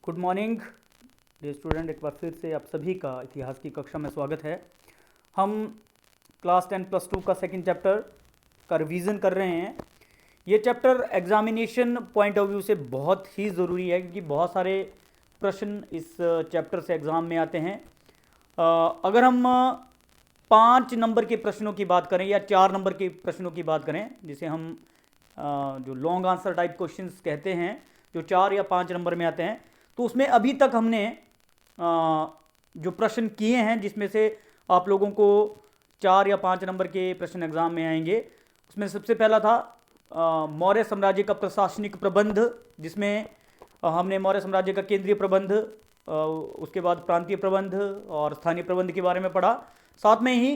Good morning dear student, एक बार फिर से आप सभी का इतिहास की कक्षा में स्वागत है। हम क्लास 10 प्लस 2 का सेकंड चैप्टर का रिवीजन कर रहे हैं। ये chapter examination point of view से बहुत ही ज़रूरी है क्योंकि बहुत सारे प्रश्न इस चैप्टर से एग्ज़ाम में आते हैं। अगर हम 5 नंबर के प्रश्नों की बात करें या 4 नंबर के प्रश्नों की बात करें, जिसे हम जो लॉन्ग आंसर टाइप क्वेश्चंस कहते हैं, जो 4 या 5 नंबर में आते हैं, तो उसमें अभी तक हमने जो प्रश्न किए हैं, जिसमें से आप लोगों को 4 या 5 नंबर के प्रश्न एग्जाम में आएंगे, उसमें सबसे पहला था मौर्य साम्राज्य का प्रशासनिक प्रबंध, जिसमें हमने मौर्य साम्राज्य का केंद्रीय प्रबंध, उसके बाद प्रांतीय प्रबंध और स्थानीय प्रबंध के बारे में पढ़ा। साथ में ही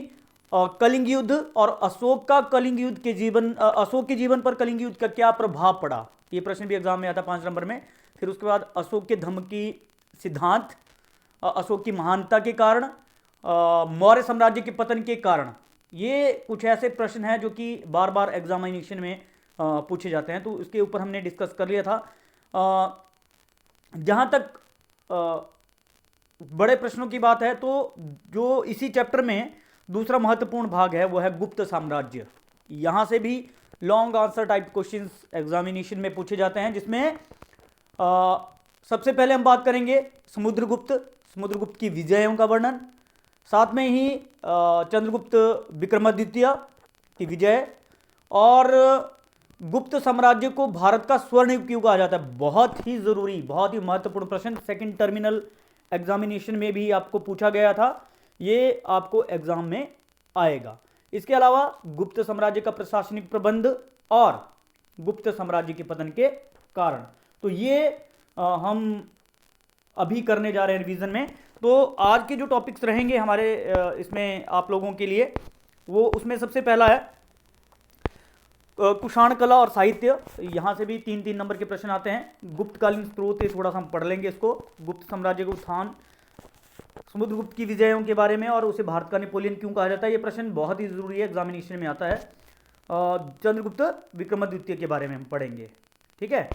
कलिंग युद्ध और अशोक के जीवन पर कलिंग युद्ध का क्या प्रभाव पड़ा, ये प्रश्न भी एग्जाम में आता 5 नंबर में। फिर उसके बाद अशोक के धम्म की सिद्धांत, अशोक की महानता के कारण, मौर्य साम्राज्य के पतन के कारण, ये कुछ ऐसे प्रश्न हैं जो कि बार बार एग्जामिनेशन में पूछे जाते हैं, तो उसके ऊपर हमने डिस्कस कर लिया था। जहाँ तक बड़े प्रश्नों की बात है, तो जो इसी चैप्टर में दूसरा महत्वपूर्ण भाग है वो है गुप्त साम्राज्य। यहाँ से भी long answer type questions examination में पूछे जाते हैं, जिसमें सबसे पहले हम बात करेंगे समुद्रगुप्त की विजयों का वर्णन, साथ में ही चंद्रगुप्त विक्रमादित्य की विजय, और गुप्त साम्राज्य को भारत का स्वर्ण युग क्यों कहा जाता है। बहुत ही ज़रूरी, बहुत ही महत्वपूर्ण प्रश्न, सेकंड टर्मिनल एग्जामिनेशन में भी आपको पूछा गया था, ये आपको एग्जाम में आएगा। इसके अलावा गुप्त साम्राज्य का प्रशासनिक प्रबंध और गुप्त साम्राज्य के पतन के कारण, तो ये हम अभी करने जा रहे हैं रिवीजन में। तो आज के जो टॉपिक्स रहेंगे हमारे इसमें आप लोगों के लिए, वो उसमें सबसे पहला है कुषाण कला और साहित्य। यहाँ से भी 3-3 नंबर के प्रश्न आते हैं। गुप्तकालीन स्रोत थोड़ा सा हम पढ़ लेंगे इसको, गुप्त साम्राज्य का उत्थान, समुद्रगुप्त की विजयों के बारे में, और उसे भारत का नेपोलियन क्यों कहा जाता है, ये प्रश्न बहुत ही ज़रूरी है, एग्जामिनेशन में आता है। चंद्रगुप्त विक्रमादित्य के बारे में हम पढ़ेंगे, ठीक है।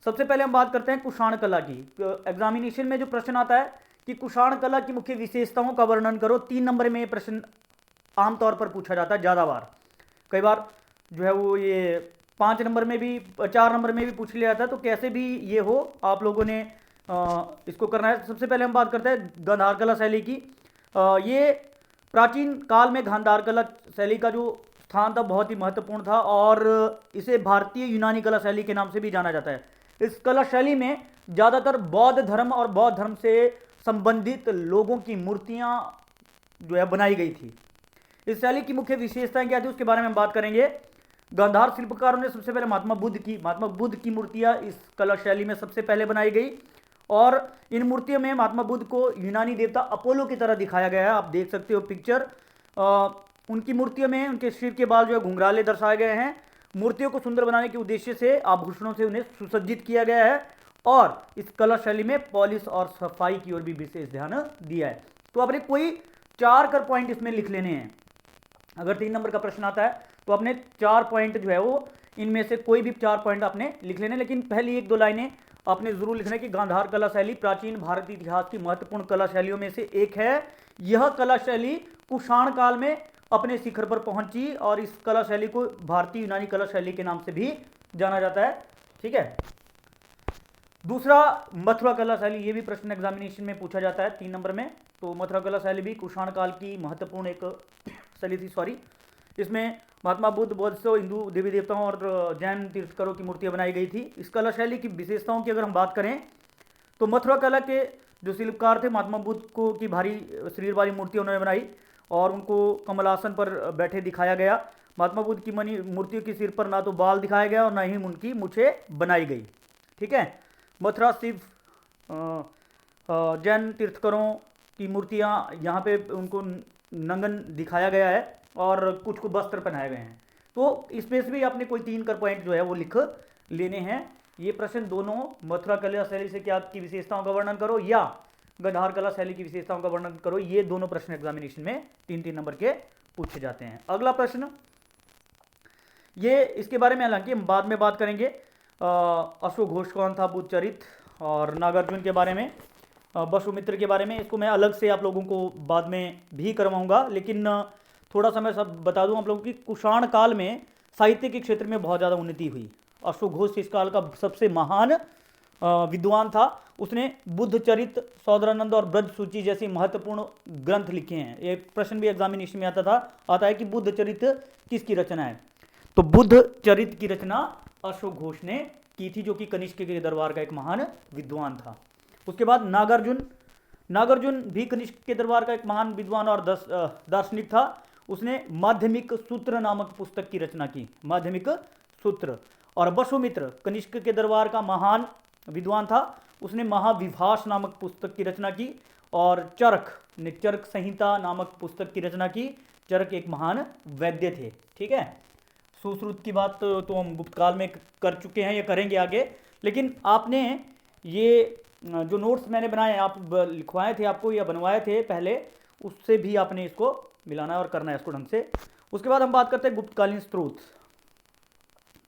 सबसे पहले हम बात करते हैं कुषाण कला की। एग्जामिनेशन में जो प्रश्न आता है कि कुषाण कला की मुख्य विशेषताओं का वर्णन करो, 3 नंबर में ये प्रश्न आमतौर पर पूछा जाता है ज़्यादा बार। कई बार जो है वो ये 5 नंबर में भी, 4 नंबर में भी पूछ लिया जाता है, तो कैसे भी ये हो, आप लोगों ने इसको करना है। सबसे पहले हम बात करते हैं गांधार कला शैली की। ये प्राचीन काल में गांधार कला शैली का जो स्थान था बहुत ही महत्वपूर्ण था, और इसे भारतीय यूनानी कला शैली के नाम से भी जाना जाता है। इस कला शैली में ज़्यादातर बौद्ध धर्म और बौद्ध धर्म से संबंधित लोगों की मूर्तियाँ जो है बनाई गई थी। इस शैली की मुख्य विशेषताएं क्या थी, उसके बारे में हम बात करेंगे। गांधार शिल्पकारों ने सबसे पहले महात्मा बुद्ध की मूर्तियाँ इस कला शैली में सबसे पहले बनाई गई, और इन मूर्तियों में महात्मा बुद्ध को यूनानी देवता अपोलो की तरह दिखाया गया है। आप देख सकते हो पिक्चर, उनकी मूर्तियों में उनके सिर के बाल जो है घुंघराले दर्शाए गए हैं। मूर्तियों को सुंदर बनाने के उद्देश्य से आभूषणों से उन्हें सुसज्जित किया गया है, और इस कला शैली में पॉलिश और सफाई की ओर भी विशेष ध्यान दिया है। तो आपने कोई 4 पॉइंट इसमें लिख लेने हैं। अगर 3 नंबर का प्रश्न आता है तो आपने 4 पॉइंट जो है वो, इनमें से कोई भी 4 पॉइंट आपने लिख लेने, लेकिन पहली 1-2 लाइनें आपने जरूर लिखना है कि गांधार कला शैली प्राचीन भारतीय इतिहास की महत्वपूर्ण कला शैलियों में से एक है। यह कला शैली कुषाण काल में अपने शिखर पर पहुंची, और इस कला शैली को भारतीय यूनानी कला शैली के नाम से भी जाना जाता है, ठीक है। दूसरा, मथुरा कला शैली, ये भी प्रश्न एग्जामिनेशन में पूछा जाता है 3 नंबर में। तो मथुरा कला शैली भी कुषाण काल की महत्वपूर्ण एक शैली थी, इसमें महात्मा बुद्ध, बौद्ध, हिंदू देवी देवताओं और जैन तीर्थंकरों की मूर्तियां बनाई गई थी। इस कला शैली की विशेषताओं की अगर हम बात करें, तो मथुरा कला के जो शिल्पकार थे, महात्मा बुद्ध को की भारी शरीर वाली मूर्तियां उन्होंने बनाई, और उनको कमलासन पर बैठे दिखाया गया। महात्मा बुद्ध की मूर्तियों के सिर पर ना तो बाल दिखाया गया और ना ही उनकी मूछें बनाई गई, ठीक है। मथुरा शिव जैन तीर्थंकरों की मूर्तियां, यहाँ पे उनको नंगन दिखाया गया है और कुछ को वस्त्र पहनाए गए हैं। तो इसमें से भी आपने कोई 3 पॉइंट जो है वो लिख लेने हैं। ये प्रश्न दोनों, मथुरा कला शैली से क्या की विशेषताओं का वर्णन करो या गांधार कला शैली की विशेषताओं का वर्णन करो, ये दोनों प्रश्न एग्जामिनेशन में 3-3 नंबर के पूछे जाते हैं। अगला प्रश्न, ये इसके बारे में हालांकि हम बाद में बात करेंगे। अश्वघोष कौन था, बुद्धचरित और नागार्जुन के बारे में, वसुमित्र के बारे में, इसको मैं अलग से आप लोगों को बाद में भी करवाऊंगा। लेकिन थोड़ा सा मैं सब बता दूं आप लोगों की, कुषाण काल में साहित्य के क्षेत्र में बहुत ज़्यादा उन्नति हुई। अश्व घोष इस काल का सबसे महान विद्वान था। उसने बुद्ध चरित, सौदरानंद और ब्रज सूची जैसी महत्वपूर्ण ग्रंथ लिखे हैं। एक प्रश्न भी एग्जामिनेशन में आता है कि बुद्ध चरित किसकी रचना है, तो बुद्ध चरित की रचना अश्व घोष ने की थी, जो कि कनिष्क के दरबार का एक महान विद्वान था। उसके बाद नागार्जुन भी कनिष्क के दरबार का एक महान विद्वान और दार्शनिक था। उसने माध्यमिक सूत्र नामक पुस्तक की रचना की, माध्यमिक सूत्र। और वसुमित्र कनिष्क के दरबार का महान विद्वान था। उसने महाविभास नामक पुस्तक की रचना की। और चरक ने चरक संहिता नामक पुस्तक की रचना की। चरक एक महान वैद्य थे। ठीक है, सुश्रुत की बात तो हम गुप्त काल में कर चुके हैं, ये करेंगे आगे। लेकिन आपने ये जो नोट्स मैंने बनाए, आप लिखवाए थे आपको या बनवाए थे पहले, उससे भी आपने इसको मिलाना है और करना है इसको ढंग से। उसके बाद हम बात करते हैं गुप्तकालीन स्रोत।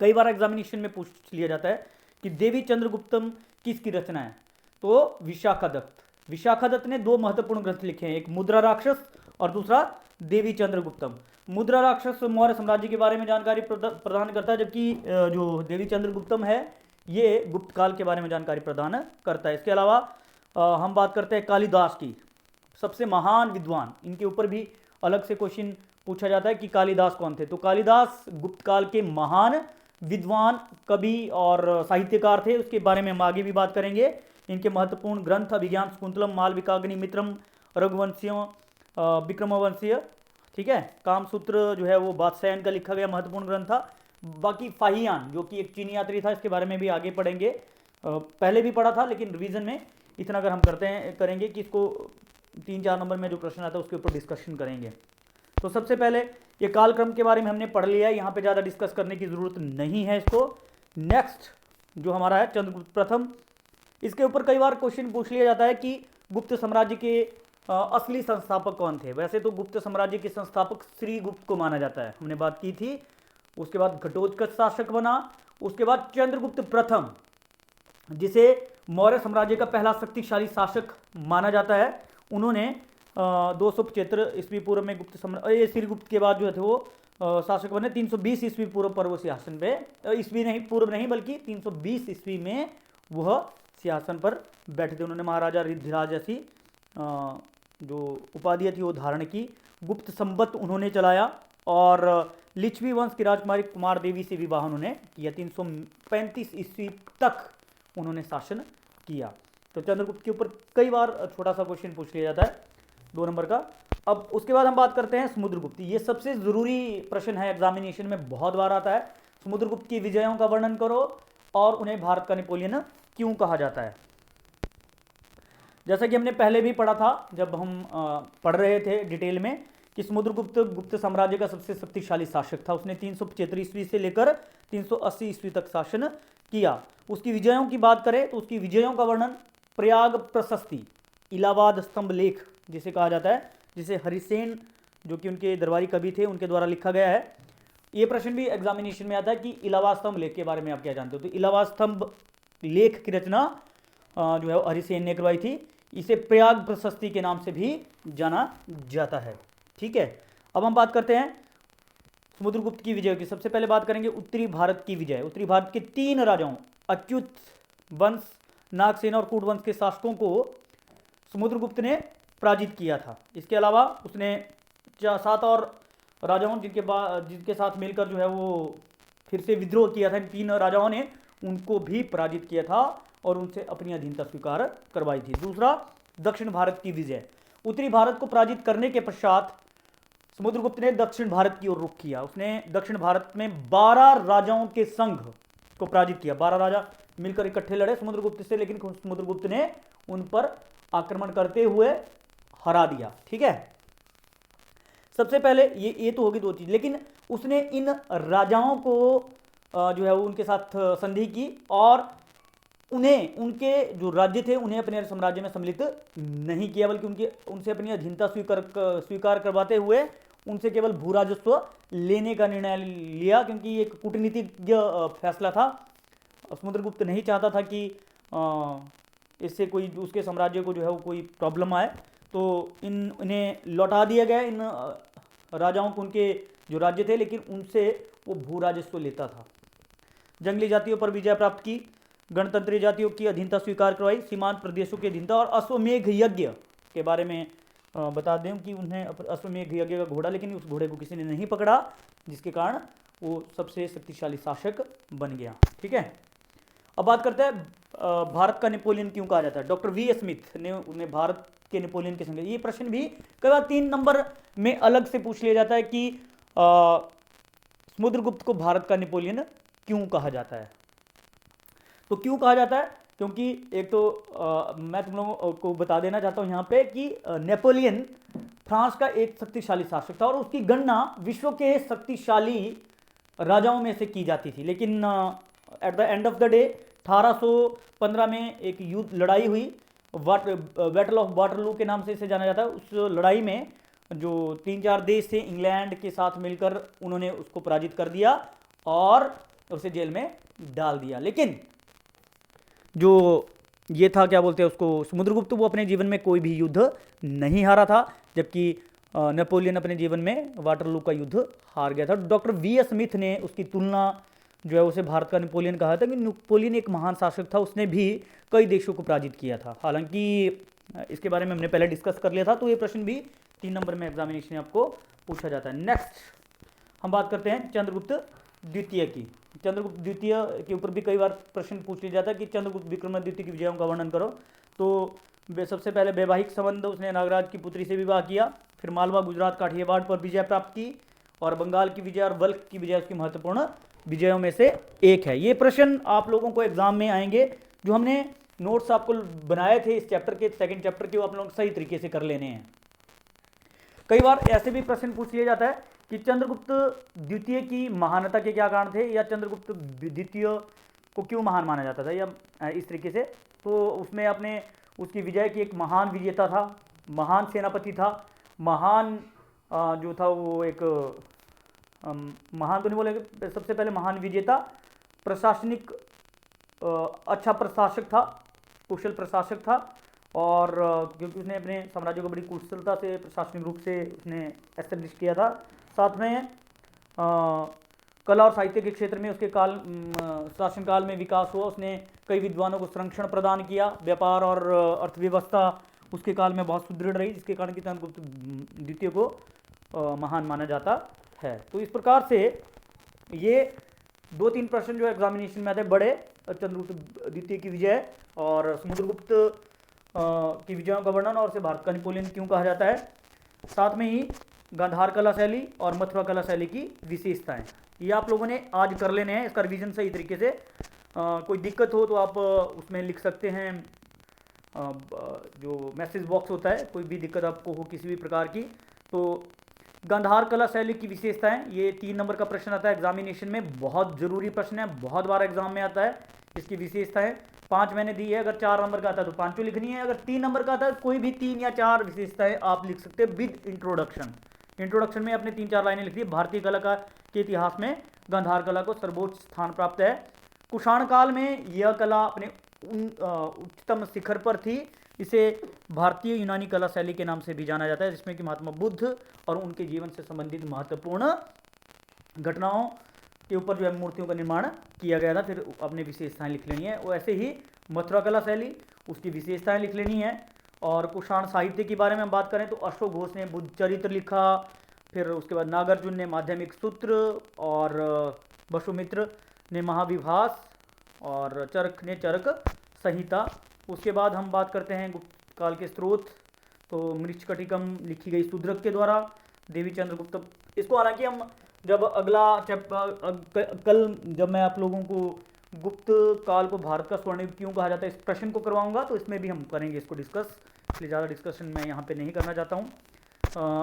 कई बार एग्जामिनेशन में पूछ लिया जाता है कि देवी चंद्रगुप्तम किसकी रचना है, तो विशाखादत्त ने दो महत्वपूर्ण ग्रंथ लिखे हैं, एक मुद्रा राक्षस और दूसरा देवी चंद्रगुप्तम। मुद्रा राक्षस मौर्य साम्राज्य के बारे में जानकारी प्रदान करता है, जबकि जो देवी चंद्रगुप्तम है ये गुप्त काल के बारे में जानकारी प्रदान करता है। इसके अलावा हम बात करते हैं कालिदास की, सबसे महान विद्वान। इनके ऊपर भी अलग से क्वेश्चन पूछा जाता है कि कालिदास कौन थे, तो कालिदास गुप्त काल के महान विद्वान, कवि और साहित्यकार थे। उसके बारे में हम आगे भी बात करेंगे। इनके महत्वपूर्ण ग्रंथ अभिज्ञान शाकुंतलम, मालविकाग्निमित्रम, रघुवंशियों, विक्रमवंशीय, ठीक है, कामसूत्र जो है वो बादशाहन का लिखा गया महत्वपूर्ण ग्रंथ था। बाकी फाहियान जो कि एक चीनी यात्री था, इसके बारे में भी आगे पढ़ेंगे। पहले भी पढ़ा था लेकिन रिवीजन में इतना अगर हम करेंगे कि इसको 3-4 नंबर में जो प्रश्न आता है उसके ऊपर डिस्कशन करेंगे। तो सबसे पहले ये कालक्रम के बारे में हमने पढ़ लिया है, यहाँ पे ज़्यादा डिस्कस करने की ज़रूरत नहीं है इसको। नेक्स्ट जो हमारा है चंद्रगुप्त प्रथम, इसके ऊपर कई बार क्वेश्चन पूछ लिया जाता है कि गुप्त साम्राज्य के असली संस्थापक कौन थे। वैसे तो गुप्त साम्राज्य के संस्थापक श्रीगुप्त को माना जाता है, हमने बात की थी। उसके बाद घटोत्कच शासक बना। उसके बाद चंद्रगुप्त प्रथम, जिसे मौर्य साम्राज्य का पहला शक्तिशाली शासक माना जाता है, उन्होंने 275 ईस्वी पूर्व में श्रीगुप्त के बाद जो थे वो शासक बने। 320 ईस्वी पूर्व पर वो सिंहासन पे, ईस्वी नहीं पूर्व नहीं बल्कि 320 ईस्वी में वह सिंहासन पर बैठे थे। उन्होंने महाराजा रिद्धिराज जैसी जो उपाधि थी वो धारण की। गुप्त संवत उन्होंने चलाया और लिच्छवी वंश की राजकुमारी कुमार देवी से विवाह उन्होंने किया। 335 ईस्वी तक उन्होंने शासन किया। तो चंद्रगुप्त के ऊपर कई बार छोटा सा क्वेश्चन पूछ लिया जाता है, 2 नंबर का। अब उसके बाद हम बात करते हैं समुद्रगुप्त। ये सबसे जरूरी प्रश्न है, एग्जामिनेशन में बहुत बार आता है। समुद्रगुप्त की विजयों का वर्णन करो और उन्हें भारत का नेपोलियन क्यों कहा जाता है। जैसा कि हमने पहले भी पढ़ा था जब हम पढ़ रहे थे डिटेल में कि समुद्रगुप्त गुप्त साम्राज्य का सबसे शक्तिशाली शासक था। उसने 375 ईस्वी से लेकर 380 ईस्वी तक शासन किया। उसकी विजयों की बात करें तो उसकी विजयों का वर्णन प्रयाग प्रशस्ति, इलाहाबाद स्तंभ लेख जिसे कहा जाता है, जिसे हरिसेन जो कि उनके दरबारी कवि थे उनके द्वारा लिखा गया है। ये प्रश्न भी एग्जामिनेशन में आता है कि इलाहाबाद स्तंभ लेख के बारे में आप क्या जानते हो। तो इलाहाबाद स्तंभ लेख की रचना जो है हरिसेन ने करवाई थी। इसे प्रयाग प्रशस्ति के नाम से भी जाना जाता है। ठीक है, अब हम बात करते हैं समुद्रगुप्त की विजय की। सबसे पहले बात करेंगे उत्तरी भारत की विजय। उत्तरी भारत के 3 राजाओं अच्युत वंश, नागसेन और कूट वंश के शासकों को समुद्रगुप्त ने पराजित किया था। इसके अलावा उसने 7 और राजाओं जिनके साथ मिलकर जो है वो फिर से विद्रोह किया था। इन 3 राजाओं ने उनको भी पराजित किया था और उनसे अपनी अधीनता स्वीकार करवाई थी। दूसरा, दक्षिण भारत की विजय। उत्तरी भारत को पराजित करने के पश्चात समुद्रगुप्त ने दक्षिण भारत की ओर रुख किया। उसने दक्षिण भारत में 12 राजाओं के संघ को पराजित किया। 12 राजा मिलकर इकट्ठे लड़े समुद्रगुप्त से, लेकिन समुद्रगुप्त ने उन पर आक्रमण करते हुए हरा दिया। ठीक है, सबसे पहले ये तो होगी 2 चीज, लेकिन उसने इन राजाओं को जो है उनके साथ संधि की और उनके जो राज्य थे उन्हें अपने साम्राज्य में सम्मिलित नहीं किया, बल्कि उनसे अपनी अधीनता स्वीकार करवाते हुए उनसे केवल भू राजस्व लेने का निर्णय लिया, क्योंकि एक कूटनीतिज्ञ फैसला था। समुद्रगुप्त नहीं चाहता था कि इससे कोई उसके साम्राज्य को जो है वो कोई प्रॉब्लम आए तो इन्हें लौटा दिया गया। इन राजाओं को उनके जो राज्य थे, लेकिन उनसे वो भू राजस्व लेता था। जंगली जातियों पर विजय प्राप्त की, गणतंत्री जातियों की अधीनता स्वीकार करवाई, सीमांत प्रदेशों की अधीनता, और अश्वमेघ यज्ञ के बारे में बता दें कि उन्हें अश्वमेघ यज्ञ का घोड़ा, लेकिन उस घोड़े को किसी ने नहीं पकड़ा, जिसके कारण वो सबसे शक्तिशाली शासक बन गया। ठीक है, अब बात करते हैं भारत का नेपोलियन क्यों कहा जाता है। डॉक्टर वी स्मिथ ने उन्हें भारत के नेपोलियन के संग, ये प्रश्न भी कई बार 3 नंबर में अलग से पूछ लिया जाता है कि समुद्रगुप्त को भारत का नेपोलियन क्यों कहा जाता है। तो क्यों कहा जाता है, क्योंकि एक तो मैं तुम लोगों को बता देना चाहता हूं यहां पे कि नेपोलियन फ्रांस का एक शक्तिशाली शासक था और उसकी गणना विश्व के शक्तिशाली राजाओं में से की जाती थी। लेकिन at the end of the day 1815 में एक युद्ध लड़ाई हुई, बैटल ऑफ वाटरलू के नाम से इसे जाना जाता है। उस लड़ाई में जो 3-4 देश थे, इंग्लैंड के साथ मिलकर उन्होंने उसको पराजित कर दिया और उसे जेल में डाल दिया। लेकिन जो ये था, क्या बोलते हैं उसको, समुद्रगुप्त, वो अपने जीवन में कोई भी युद्ध नहीं हारा था, जबकि नेपोलियन अपने जीवन में वाटरलू का युद्ध हार गया था। डॉक्टर वी स्मिथ ने उसकी तुलना जो है उसे भारत का नेपोलियन कहा था कि नेपोलियन एक महान शासक था, उसने भी कई देशों को पराजित किया था। हालांकि इसके बारे में हमने पहले डिस्कस कर लिया था, तो ये प्रश्न भी 3 नंबर में एग्जामिनेशन में आपको पूछा जाता है। नेक्स्ट हम बात करते हैं चंद्रगुप्त द्वितीय की। चंद्रगुप्त द्वितीय के ऊपर भी कई बार प्रश्न पूछ लिया जाता है कि चंद्रगुप्त विक्रमादित्य की विजयों का वर्णन करो। तो सबसे पहले वैवाहिक संबंध, उसने नागराज की पुत्री से विवाह किया, फिर मालवा, गुजरात, काठियावाड़ पर विजय प्राप्त की, और बंगाल की विजय और बल्ख की विजय उसकी महत्वपूर्ण विजयों में से एक है। ये प्रश्न आप लोगों को एग्जाम में आएंगे। जो हमने नोट्स आपको बनाए थे इस चैप्टर के, सेकंड चैप्टर के, वो आप लोग सही तरीके से कर लेने हैं। कई बार ऐसे भी प्रश्न पूछ लिया जाता है कि चंद्रगुप्त द्वितीय की महानता के क्या कारण थे, या चंद्रगुप्त द्वितीय को क्यों महान माना जाता था, या इस तरीके से। तो उसमें अपने उसकी विजय की, एक महान विजेता था, महान सेनापति था, महान जो था वो एक महान तो नहीं बोलेंगे, सबसे पहले महान विजेता, प्रशासनिक अच्छा प्रशासक था, कुशल प्रशासक था, और क्योंकि उसने अपने साम्राज्य को बड़ी कुशलता से प्रशासनिक रूप से उसने एस्टेब्लिश किया था। साथ में कला और साहित्य के क्षेत्र में उसके शासनकाल में विकास हुआ। उसने कई विद्वानों को संरक्षण प्रदान किया, व्यापार और अर्थव्यवस्था उसके काल में बहुत सुदृढ़ रही, जिसके कारण कि चंद्रगुप्त द्वितीय को महान माना जाता है। तो इस प्रकार से ये 2-3 प्रश्न जो एग्जामिनेशन में आते हैं बड़े, चंद्रगुप्त द्वितीय की विजय और समुद्रगुप्त की विजयों का वर्णन, और उसे भारत का नेपोलियन क्यों कहा जाता है। साथ में ही गांधार कला शैली और मथुरा कला शैली की विशेषताएं, ये आप लोगों ने आज कर लेने हैं। इसका रिवीजन सही तरीके से, कोई दिक्कत हो तो आप उसमें लिख सकते हैं, जो मैसेज बॉक्स होता है, कोई भी दिक्कत आपको हो किसी भी प्रकार की। तो गांधार कला शैली की विशेषताएं, ये 3 नंबर का प्रश्न आता है एग्जामिनेशन में, बहुत जरूरी प्रश्न है, बहुत बार एग्जाम में आता है। इसकी विशेषताएं 5 मैंने दी है, अगर 4 नंबर का आता है तो 5 लिखनी है, अगर 3 नंबर का आता है कोई भी 3 या 4 विशेषताएं आप लिख सकते हैं विद इंट्रोडक्शन। इंट्रोडक्शन में अपने 3-4 लाइनें लिख दी। भारतीय कला के इतिहास में गांधार कला को सर्वोच्च स्थान प्राप्त है। कुषाण काल में यह कला अपने उच्चतम शिखर पर थी। इसे भारतीय यूनानी कला शैली के नाम से भी जाना जाता है, जिसमें कि महात्मा बुद्ध और उनके जीवन से संबंधित महत्वपूर्ण घटनाओं के ऊपर जो है मूर्तियों का निर्माण किया गया था। फिर अपने विशेषताएं लिख लेनी है। वैसे ही मथुरा कला शैली, उसकी विशेषताएं लिख लेनी है। और कुषाण साहित्य के बारे में हम बात करें तो अशोक घोष ने बुद्ध चरित्र लिखा, फिर उसके बाद नागार्जुन ने माध्यमिक सूत्र, और वसुमित्र ने महाविभास, और चरक ने चरक संहिता। उसके बाद हम बात करते हैं गुप्त काल के स्रोत, तो मृच्छकटिकम लिखी गई शूद्रक के द्वारा, देवी चंद्रगुप्त। इसको हालांकि हम जब अगला कल जब मैं आप लोगों को गुप्त काल को भारत का स्वर्णिम क्यों कहा जाता है इस प्रश्न को करवाऊंगा, तो इसमें भी हम करेंगे इसको डिस्कस, इसलिए ज़्यादा डिस्कशन मैं यहाँ पे नहीं करना चाहता हूँ।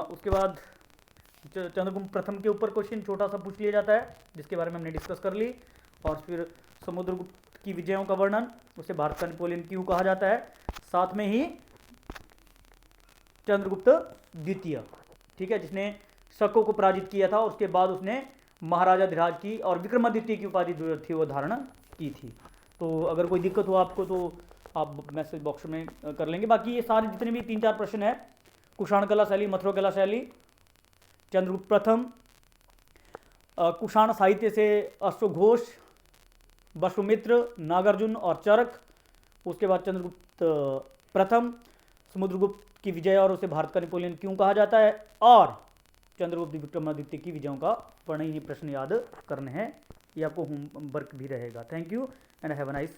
उसके बाद चंद्रगुप्त प्रथम के ऊपर क्वेश्चन छोटा सा पूछ लिया जाता है, जिसके बारे में हमने डिस्कस कर ली। और फिर समुद्रगुप्त की विजयों का वर्णन, उसे भारत का नेपोलियन क्यों कहा जाता है। साथ में ही चंद्रगुप्त द्वितीय, ठीक है, जिसने शकों को पराजित किया था, उसके बाद उसने महाराजा धीराज की और विक्रमादित्य की उपाधि जो थी वो धारण की थी। तो अगर कोई दिक्कत हो आपको तो आप मैसेज बॉक्स में कर लेंगे। बाकी ये सारे जितने भी 3-4 प्रश्न है, कुषाण कला शैली, मथुरा कला शैली, चंद्रगुप्त प्रथम, कुषाण साहित्य से अश्वघोष, वसुमित्र, नागार्जुन और चरक, उसके बाद चंद्रगुप्त प्रथम, समुद्रगुप्त की विजय और उसे भारत का नेपोलियन क्यों कहा जाता है, और चंद्रगुप्त विक्रमादित्य की विजयों का वर्णन, ये प्रश्न याद करने हैं। ये आपको होमवर्क भी रहेगा। Thank you and have a nice